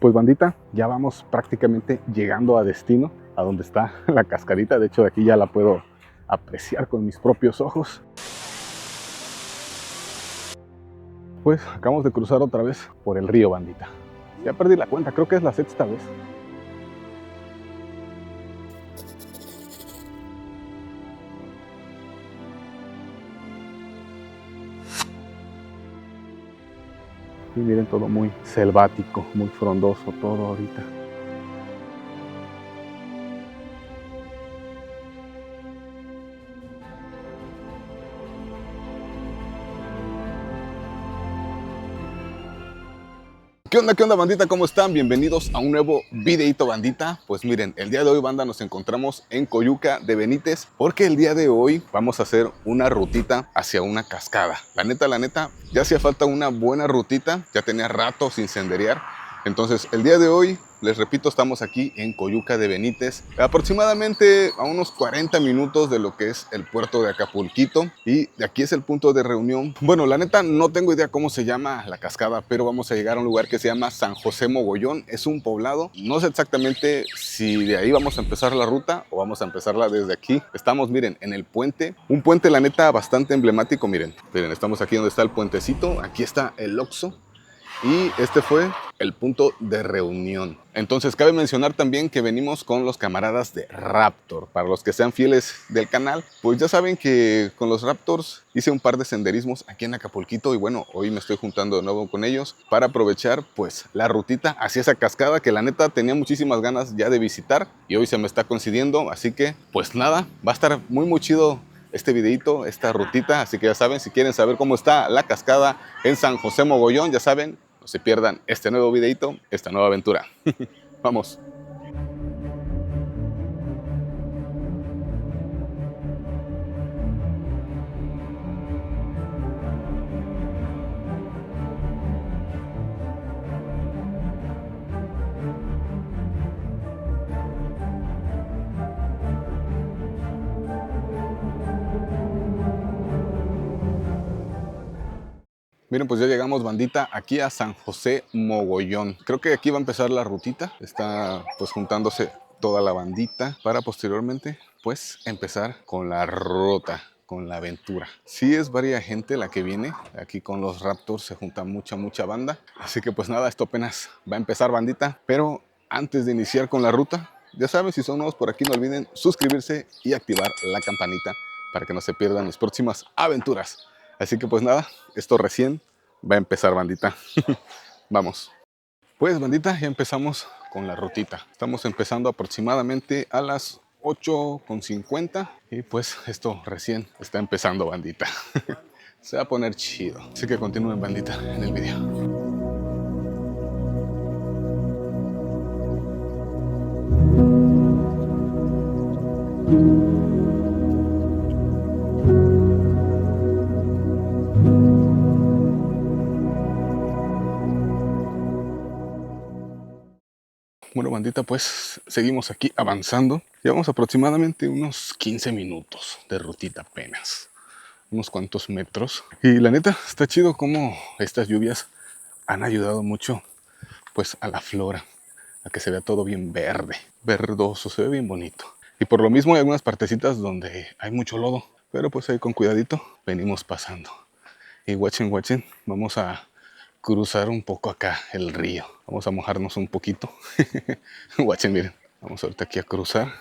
Pues bandita, ya vamos prácticamente llegando a destino, a donde está la cascadita. De hecho, de aquí ya la puedo apreciar con mis propios ojos. Pues acabamos de cruzar otra vez por el río, bandita. Ya perdí la cuenta, creo que es la sexta vez. Y miren, todo muy selvático, muy frondoso todo ahorita. Qué onda bandita? ¿Cómo están? Bienvenidos a un nuevo videito bandita. Pues miren, el día de hoy banda nos encontramos en Coyuca de Benítez porque el día de hoy vamos a hacer una rutita hacia una cascada. La neta, ya hacía falta una buena rutita, ya tenía rato sin senderear. Entonces el día de hoy, les repito, estamos aquí en Coyuca de Benítez, aproximadamente a unos 40 minutos de lo que es el puerto de Acapulquito, y de aquí es el punto de reunión. Bueno, la neta no tengo idea cómo se llama la cascada, pero vamos a llegar a un lugar que se llama San José Mogollón. Es un poblado, no sé exactamente si de ahí vamos a empezar la ruta o vamos a empezarla desde aquí. Estamos, miren, en el puente, un puente la neta bastante emblemático. Miren, estamos aquí donde está el puentecito, aquí está el Oxxo. Y este fue el punto de reunión. Entonces cabe mencionar también que venimos con los camaradas de Raptor. Para los que sean fieles del canal, pues ya saben que con los Raptors hice un par de senderismos aquí en Acapulquito. Y bueno, hoy me estoy juntando de nuevo con ellos para aprovechar pues la rutita hacia esa cascada que la neta tenía muchísimas ganas ya de visitar. Y hoy se me está coincidiendo, así que pues nada, va a estar muy chido este videito, esta rutita. Así que ya saben, si quieren saber cómo está la cascada en San José Mogollón, ya saben, no se pierdan este nuevo videito, esta nueva aventura. Vamos. Miren, pues ya llegamos bandita aquí a San José Mogollón. Creo que aquí va a empezar la rutita. Está pues juntándose toda la bandita para posteriormente pues empezar con la ruta, con la aventura. Sí es varia gente la que viene. Aquí con los Raptors se junta mucha banda. Así que pues nada, esto apenas va a empezar bandita. Pero antes de iniciar con la ruta, ya saben, si son nuevos por aquí no olviden suscribirse y activar la campanita para que no se pierdan las próximas aventuras. Así que pues nada, esto recién va a empezar bandita. Vamos. Pues bandita, ya empezamos con la rutita. Estamos empezando aproximadamente a las 8:50 y pues esto recién está empezando bandita. Se va a poner chido. Así que continúen bandita en el video. Bueno bandita, pues seguimos aquí avanzando. Llevamos aproximadamente unos 15 minutos de rutita apenas. Unos cuantos metros. Y la neta, está chido como estas lluvias han ayudado mucho pues a la flora, a que se vea todo bien verde, verdoso, se ve bien bonito. Y por lo mismo hay algunas partecitas donde hay mucho lodo, pero pues ahí con cuidadito venimos pasando. Y guachen, vamos a cruzar un poco acá el río. Vamos a mojarnos un poquito. Guachen, miren, vamos ahorita aquí a cruzar.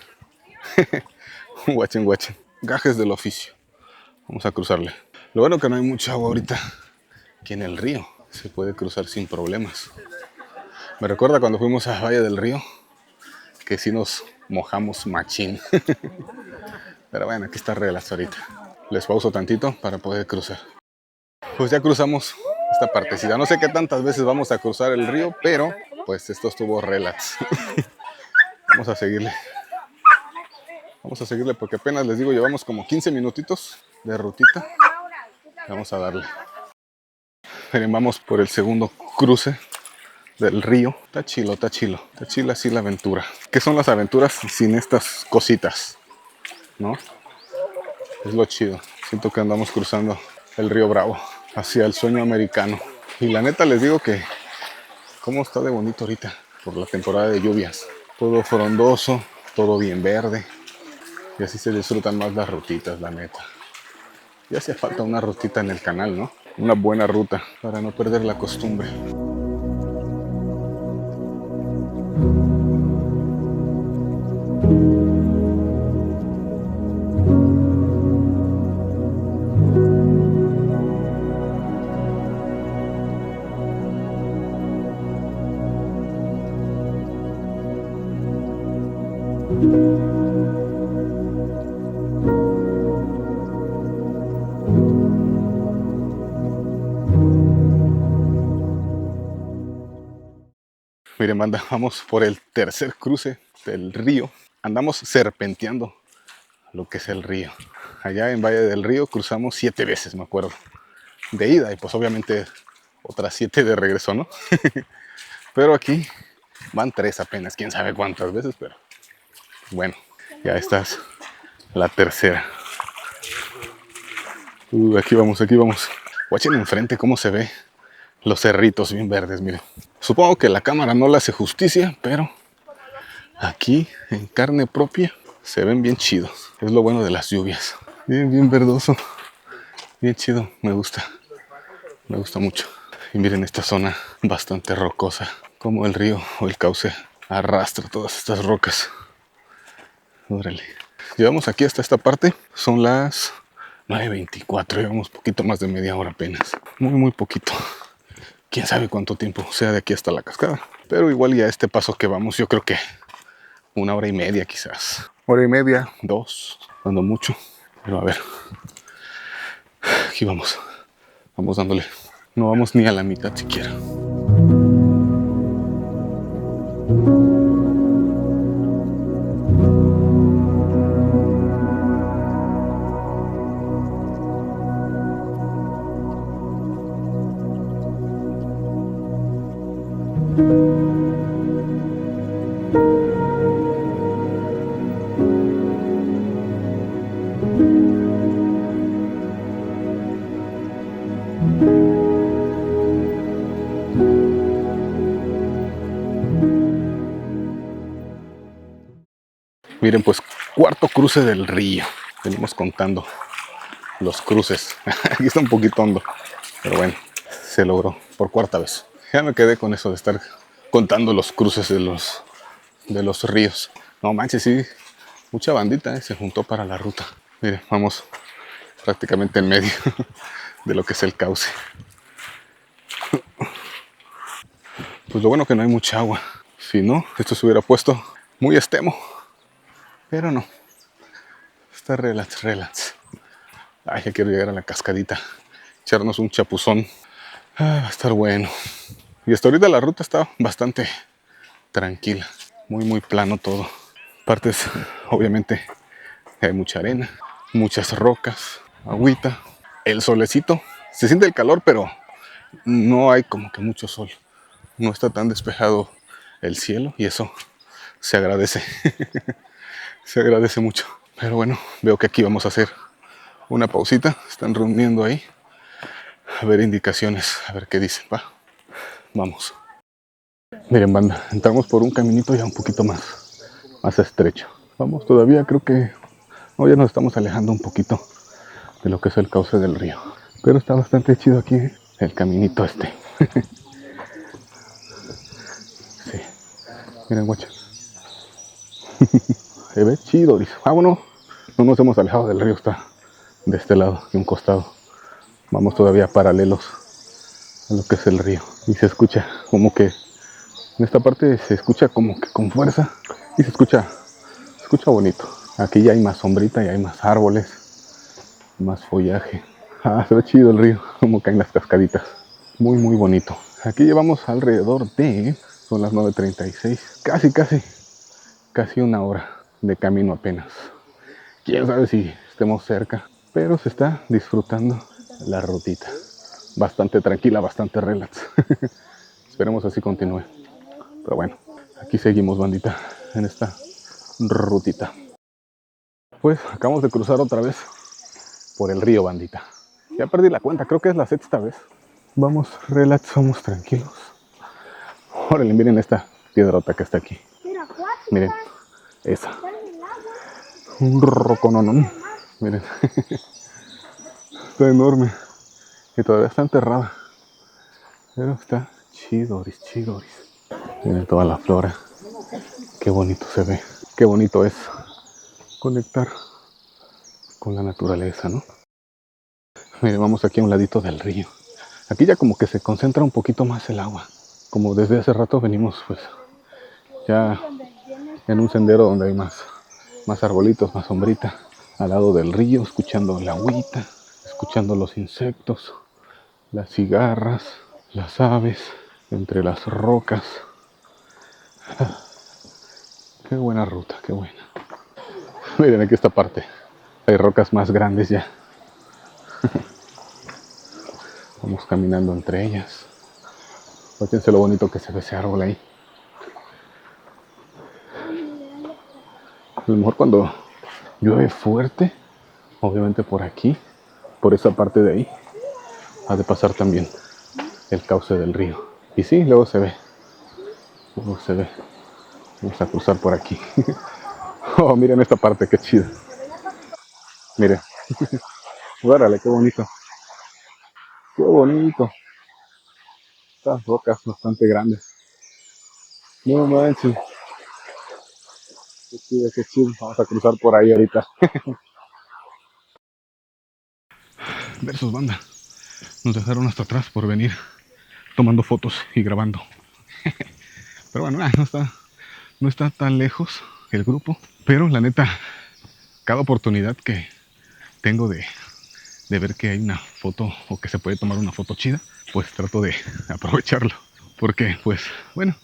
Guachen, gajes del oficio. Vamos a cruzarle. Lo bueno que no hay mucha agua ahorita aquí en el río. Se puede cruzar sin problemas. Me recuerda cuando fuimos a Valle del Río, que sí nos mojamos machín. Pero bueno, aquí está relax ahorita. Les pauso tantito para poder cruzar. Pues ya cruzamos esta partecita. No sé qué tantas veces vamos a cruzar el río, pero pues esto estuvo relax. Vamos a seguirle. Vamos a seguirle porque apenas les digo, llevamos como 15 minutitos de rutita. Vamos a darle. Miren, vamos por el segundo cruce del río. Está chila así la aventura. ¿Qué son las aventuras sin estas cositas? ¿No? Es lo chido. Siento que andamos cruzando el río Bravo hacia el sueño americano. Y la neta les digo que cómo está de bonito ahorita. por la temporada de lluvias. Todo frondoso, todo bien verde. Y así se disfrutan más las rutitas, la neta. Ya hacía falta una rutita en el canal, ¿no? Una buena ruta para no perder la costumbre. Miren, banda, vamos por el tercer cruce del río. Andamos serpenteando lo que es el río. Allá en Valle del Río cruzamos 7 veces, me acuerdo. De ida y pues obviamente otras 7 de regreso, ¿no? Pero aquí van 3 apenas, quién sabe cuántas veces, pero bueno, ya esta es la tercera. Aquí vamos, aquí vamos. Watchen enfrente cómo se ve los cerritos bien verdes, miren. Supongo que la cámara no le hace justicia, pero aquí en carne propia se ven bien chidos. Es lo bueno de las lluvias. Bien, bien verdoso. Bien chido, me gusta. Me gusta mucho. Y miren esta zona bastante rocosa. Como el río o el cauce arrastra todas estas rocas. Órale. Llegamos aquí hasta esta parte. Son las 9:24. Llevamos poquito más de media hora apenas. Muy, muy poquito. Quién sabe cuánto tiempo sea de aquí hasta la cascada. Pero igual ya este paso que vamos, yo creo que 1 hora y media quizás. 1 hora y media, 2, cuando mucho. Pero a ver. Aquí vamos. Vamos dándole. No vamos ni a la mitad siquiera. Miren, pues cuarto cruce del río. Venimos contando los cruces. Aquí está un poquito hondo, pero bueno, se logró por cuarta vez. Ya me quedé con eso de estar contando los cruces de los ríos. No manches, sí, mucha bandita se juntó para la ruta. Miren, vamos prácticamente en medio de lo que es el cauce. Pues lo bueno que no hay mucha agua. Si no, esto se hubiera puesto muy extremo. Pero no. Está relax, relax. Ay, ya quiero llegar a la cascadita. Echarnos un chapuzón. Va a estar bueno. Y hasta ahorita la ruta está bastante tranquila. Muy, muy plano todo. Partes, obviamente, hay mucha arena, muchas rocas, agüita, el solecito. Se siente el calor, pero no hay como que mucho sol. No está tan despejado el cielo y eso se agradece. Se agradece mucho. Pero bueno, veo que aquí vamos a hacer una pausita. Están reuniendo ahí. A ver indicaciones, a ver qué dicen, va. Vamos. Miren, banda, entramos por un caminito ya un poquito más estrecho. Vamos todavía, creo que no, ya nos estamos alejando un poquito de lo que es el cauce del río. Pero está bastante chido aquí, el caminito este. Sí. Miren, guacha. Se ve chido, dice. Vámonos. No nos hemos alejado del río, está de este lado, de un costado. Vamos todavía paralelos a lo que es el río. Y se escucha como que, en esta parte se escucha como que con fuerza. Y se escucha bonito. Aquí ya hay más sombrita, ya hay más árboles, más follaje. Se ve chido el río, como caen las cascaditas. Muy, muy bonito. Aquí llevamos alrededor de, son las 9:36, casi 1 hora de camino apenas. Quién sabe si estemos cerca, pero se está disfrutando la rutita. Bastante tranquila, bastante relax. Esperemos así continúe. Pero bueno, aquí seguimos, bandita, en esta rutita. Pues acabamos de cruzar otra vez por el río, bandita. Ya perdí la cuenta, creo que es la 6ª vez. Vamos relax, vamos tranquilos. Órale, miren esta piedrota que está aquí. Miren, esa. Un rocononón. Miren. Está enorme. Y todavía está enterrada. Pero está chidoris, chidoris. Miren toda la flora. Qué bonito se ve. Qué bonito es conectar con la naturaleza, ¿no? Miren, vamos aquí a un ladito del río. Aquí ya como que se concentra un poquito más el agua. Como desde hace rato venimos pues ya en un sendero donde hay más arbolitos, más sombrita. Al lado del río, escuchando la agüita, escuchando los insectos, las cigarras, las aves, entre las rocas. Qué buena ruta, qué buena. Miren aquí esta parte. Hay rocas más grandes ya. Vamos caminando entre ellas. Fíjense lo bonito que se ve ese árbol ahí. A lo mejor cuando llueve fuerte, obviamente por aquí, por esa parte de ahí, ha de pasar también el cauce del río. Y sí, luego se ve. Luego se ve. Vamos a cruzar por aquí. Oh, miren esta parte, qué chido. Miren. Órale, qué bonito. Qué bonito. Estas rocas bastante grandes. No manches. Qué chido, qué chido. Vamos a cruzar por ahí ahorita. Versus banda. Nos dejaron hasta atrás por venir tomando fotos y grabando. Pero bueno, no está tan lejos el grupo. Pero la neta, cada oportunidad que tengo de ver que hay una foto o que se puede tomar una foto chida, pues trato de aprovecharlo. Porque, pues, bueno,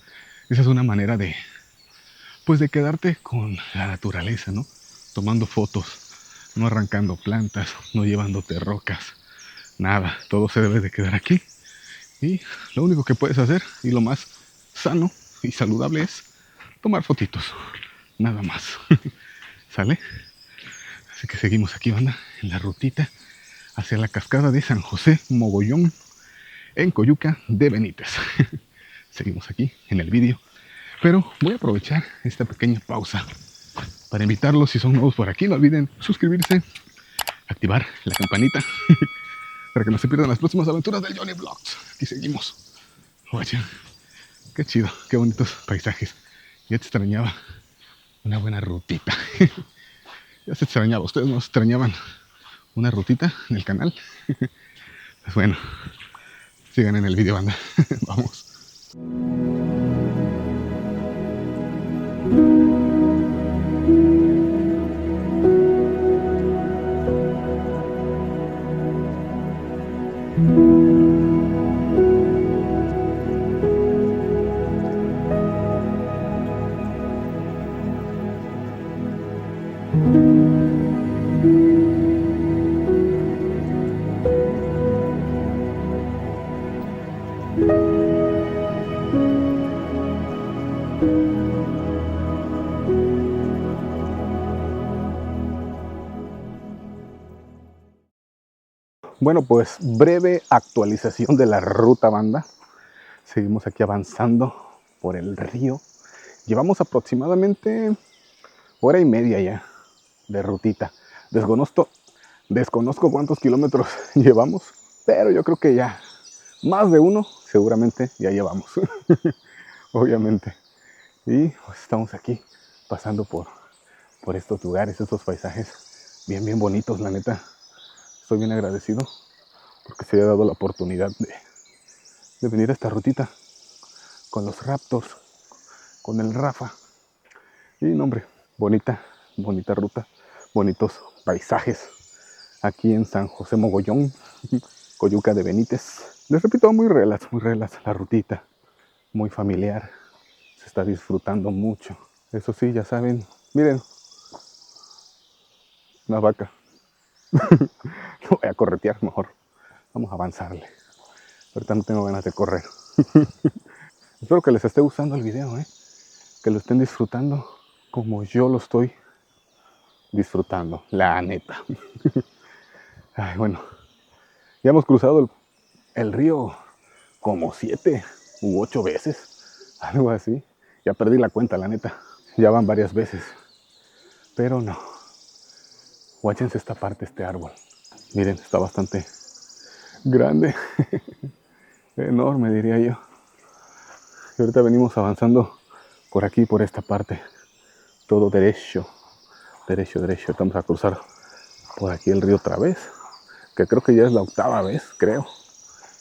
esa es una manera pues de quedarte con la naturaleza, ¿no? Tomando fotos, no arrancando plantas, no llevándote rocas, nada, todo se debe de quedar aquí. Y lo único que puedes hacer y lo más sano y saludable es tomar fotitos, nada más. ¿Sale? Así que seguimos aquí, banda, en la rutita hacia la cascada de San José Mogollón en Coyuca de Benítez. Seguimos aquí en el vídeo, pero voy a aprovechar esta pequeña pausa para invitarlos, si son nuevos por aquí, no olviden suscribirse, activar la campanita para que no se pierdan las próximas aventuras del Johnny Vlogs. Aquí seguimos. Oye, qué chido, qué bonitos paisajes. Ya te extrañaba una buena rutita. Ya se extrañaba, ustedes no extrañaban una rutita en el canal. Pues bueno, sigan en el video, banda. Vamos. Bueno, pues breve actualización de la ruta, banda. Seguimos aquí avanzando por el río. Llevamos aproximadamente hora y media ya de rutita. Desconozco cuántos kilómetros llevamos, pero yo creo que ya más de uno seguramente ya llevamos. Obviamente. Y pues estamos aquí pasando por estos lugares, estos paisajes bien bonitos, la neta. Estoy bien agradecido porque se haya dado la oportunidad de venir a esta rutita con los Raptors, con el Rafa. Y no, hombre, bonita ruta, bonitos paisajes aquí en San José Mogollón, Coyuca de Benítez. Les repito, muy relax la rutita, muy familiar, se está disfrutando mucho. Eso sí, ya saben, miren, una vaca. No voy a corretear, mejor vamos a avanzarle. Ahorita no tengo ganas de correr. Espero que les esté gustando el video, que lo estén disfrutando como yo lo estoy disfrutando, la neta. Ay, bueno, ya hemos cruzado el río como 7 u 8 veces, algo así. Ya perdí la cuenta, la neta. Ya van varias veces. Pero no. Guáchense esta parte, este árbol. Miren, está bastante grande. Enorme, diría yo. Y ahorita venimos avanzando por aquí, por esta parte. Todo derecho. Derecho, derecho. Vamos a cruzar por aquí el río otra vez. Que creo que ya es la 8ª vez, creo.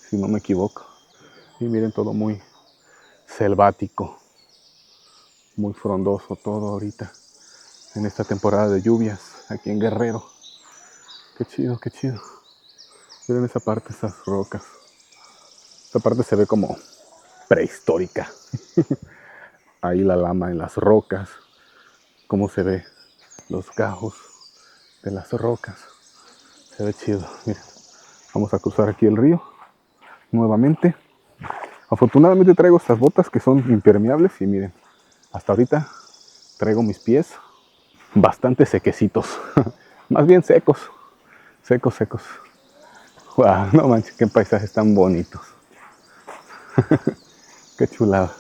Si no me equivoco. Y miren, todo muy selvático. Muy frondoso todo ahorita. En esta temporada de lluvias. Aquí en Guerrero. Qué chido, qué chido. Miren esa parte, esas rocas. Esta parte se ve como prehistórica. Ahí la lama en las rocas. Cómo se ve los gajos de las rocas. Se ve chido. Miren. Vamos a cruzar aquí el río. Nuevamente. Afortunadamente traigo estas botas que son impermeables. Y miren. Hasta ahorita traigo mis pies bastante sequecitos. Más bien secos. Secos, secos. Wow, no manches, qué paisajes tan bonitos. Qué chulada.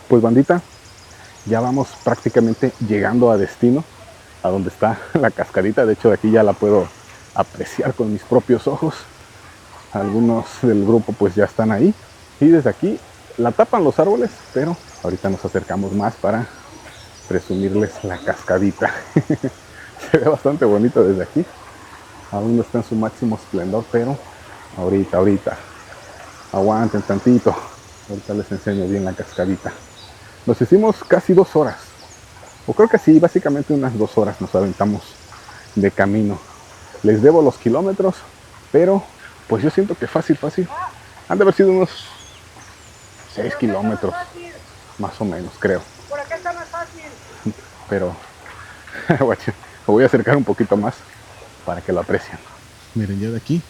Pues bandita, ya vamos prácticamente llegando a destino, a donde está la cascadita. De hecho, de aquí ya la puedo apreciar con mis propios ojos. Algunos del grupo pues ya están ahí. Y desde aquí la tapan los árboles, pero ahorita nos acercamos más para presumirles la cascadita. Se ve bastante bonito desde aquí. Aún no está en su máximo esplendor, pero ahorita. Aguanten tantito. Ahorita les enseño bien la cascadita. Nos hicimos casi 2 horas. O creo que sí, básicamente unas 2 horas nos aventamos de camino. Les debo los kilómetros, pero pues yo siento que fácil. Han de haber sido unos 6 kilómetros, más o menos, creo. Por acá está más fácil. Pero me voy a acercar un poquito más para que lo aprecien. Miren, ya de aquí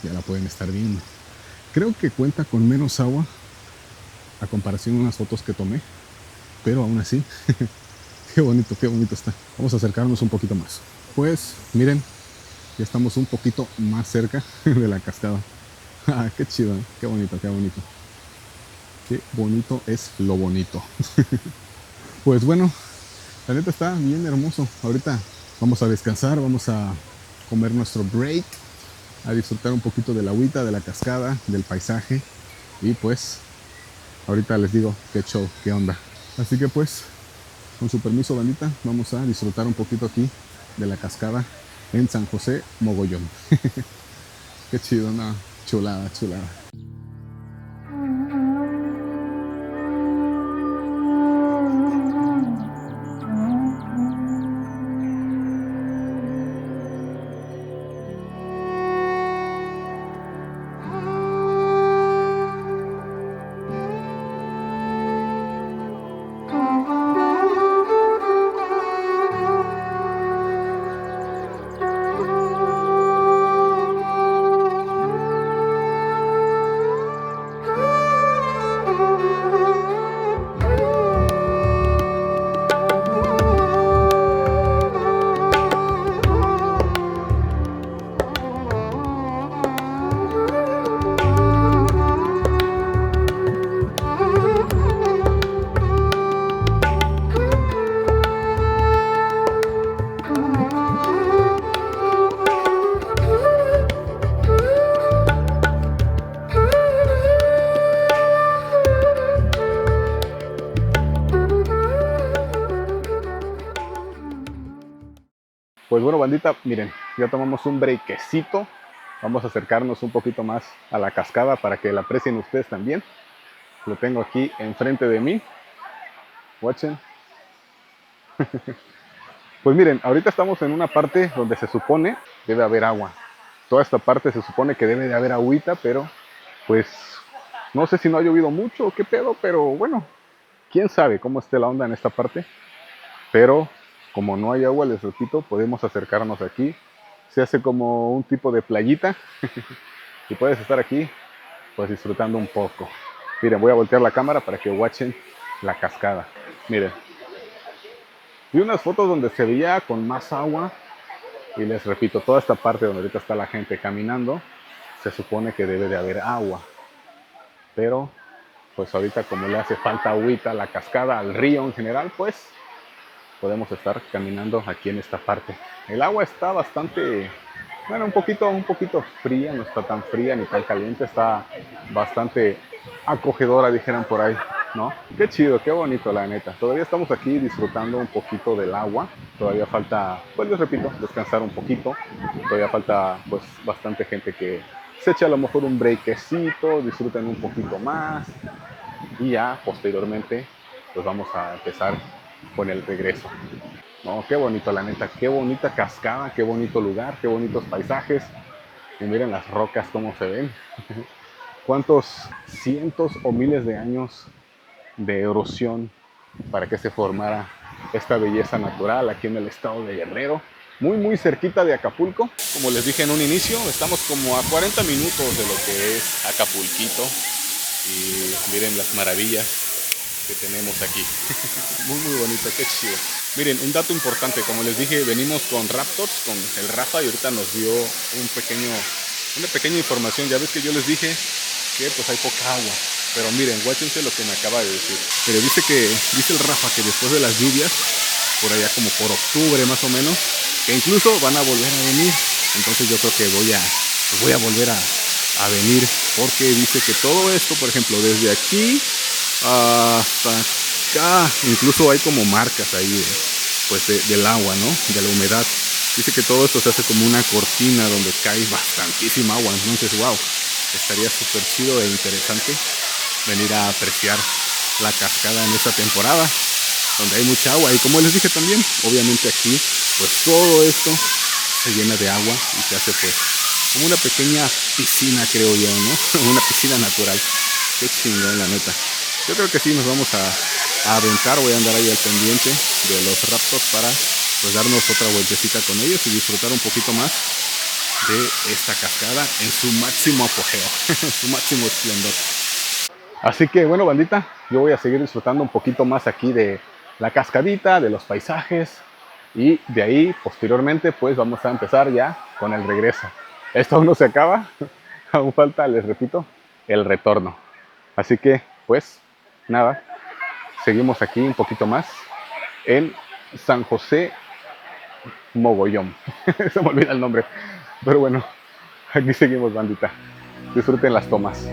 ya la pueden estar viendo. Creo que cuenta con menos agua a comparación de unas fotos que tomé, pero aún así, qué bonito está. Vamos a acercarnos un poquito más. Pues miren, ya estamos un poquito más cerca de la cascada. Qué chido, ¿eh? Qué bonito. Qué bonito es lo bonito. Pues bueno, la neta está bien hermoso. Ahorita vamos a descansar, vamos a comer nuestro break, a disfrutar un poquito de la agüita, de la cascada, del paisaje. Y pues, ahorita les digo qué show, qué onda. Así que pues, con su permiso bandita, vamos a disfrutar un poquito aquí de la cascada en San José Mogollón. Qué chido, ¿no? Chulada. Pues bueno, bandita, miren, ya tomamos un breakcito Vamos a acercarnos un poquito más a la cascada para que la aprecien ustedes también. Lo tengo aquí enfrente de mí. Watchen. Pues miren, ahorita estamos en una parte donde se supone debe haber agua. Toda esta parte se supone que debe de haber agüita, pero pues no sé si no ha llovido mucho o qué pedo, pero bueno, quién sabe cómo esté la onda en esta parte. Pero como no hay agua, les repito, podemos acercarnos aquí. Se hace como un tipo de playita y puedes estar aquí pues disfrutando un poco. Miren, voy a voltear la cámara para que watchen la cascada. Miren, vi unas fotos donde se veía con más agua y les repito, toda esta parte donde ahorita está la gente caminando, se supone que debe de haber agua. Pero pues ahorita como le hace falta agüita a la cascada, al río en general, pues podemos estar caminando aquí en esta parte. El agua está bastante, bueno, un poquito fría, no está tan fría ni tan caliente, está bastante acogedora, dijeran por ahí, ¿no? Qué chido, qué bonito, la neta. Todavía estamos aquí disfrutando un poquito del agua, todavía falta, pues les repito, descansar un poquito, todavía falta pues bastante gente que se eche a lo mejor un breakcito, disfruten un poquito más y ya posteriormente pues vamos a empezar con el regreso. No, qué bonito, la neta, qué bonita cascada, qué bonito lugar, qué bonitos paisajes. Y miren las rocas cómo se ven. Cuántos cientos o miles de años de erosión para que se formara esta belleza natural aquí en el estado de Guerrero. Muy cerquita de Acapulco. Como les dije en un inicio, estamos como a 40 minutos de lo que es Acapulquito. Y miren las maravillas que tenemos aquí. Muy bonito, qué chido. Miren, un dato importante, como les dije, venimos con Raptors, con el Rafa, y ahorita nos dio una pequeña información. Ya ves que yo les dije que pues hay poca agua, pero miren, guáchense lo que me acaba de decir. Pero dice el Rafa que después de las lluvias, por allá como por octubre más o menos, que incluso van a volver a venir. Entonces yo creo que voy a volver a venir, porque dice que todo esto, por ejemplo, desde aquí hasta acá, incluso hay como marcas ahí del agua, ¿no? De la humedad. Dice que todo esto se hace como una cortina donde cae bastantísima agua. Entonces, wow, estaría súper chido e interesante venir a apreciar la cascada en esta temporada, donde hay mucha agua. Y como les dije también, obviamente aquí, pues todo esto se llena de agua y se hace pues como una pequeña piscina, creo yo, ¿no? Una piscina natural. Qué chingón, la neta. Yo creo que sí nos vamos a aventar. Voy a andar ahí al pendiente de los Raptors para pues darnos otra vueltecita con ellos y disfrutar un poquito más de esta cascada en su máximo apogeo, su máximo esplendor. Así que bueno, bandita, yo voy a seguir disfrutando un poquito más aquí de la cascadita, de los paisajes, y de ahí posteriormente pues vamos a empezar ya con el regreso. Esto aún no se acaba, aún falta, les repito, el retorno. Así que pues nada, seguimos aquí un poquito más en San José Mogollón. Se me olvida el nombre, pero bueno, aquí seguimos, bandita. Disfruten las tomas.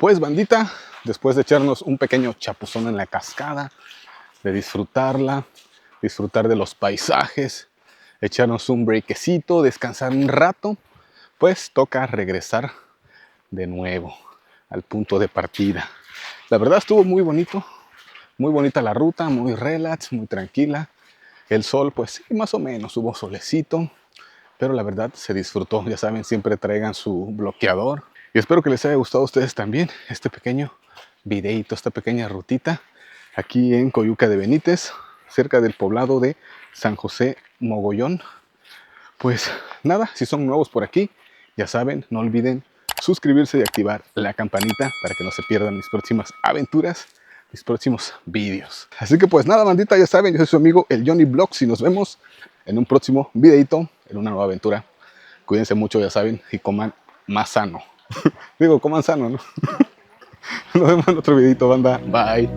Pues bandita, después de echarnos un pequeño chapuzón en la cascada, de disfrutarla, disfrutar de los paisajes, echarnos un breakcito, descansar un rato, pues toca regresar de nuevo al punto de partida. La verdad estuvo muy bonito, muy bonita la ruta, muy relax, muy tranquila. El sol, pues sí, más o menos, hubo solecito, pero la verdad se disfrutó. Ya saben, siempre traigan su bloqueador. Y espero que les haya gustado a ustedes también este pequeño videito, esta pequeña rutita aquí en Coyuca de Benítez, cerca del poblado de San José Mogollón. Pues nada, si son nuevos por aquí, ya saben, no olviden suscribirse y activar la campanita para que no se pierdan mis próximas aventuras, mis próximos vídeos. Así que pues nada, bandita, ya saben, yo soy su amigo el Johnny Vlogs y nos vemos en un próximo videito, en una nueva aventura. Cuídense mucho, ya saben, y coman más sano. Digo, coman sano, ¿no? Nos vemos en otro videito, banda. Bye.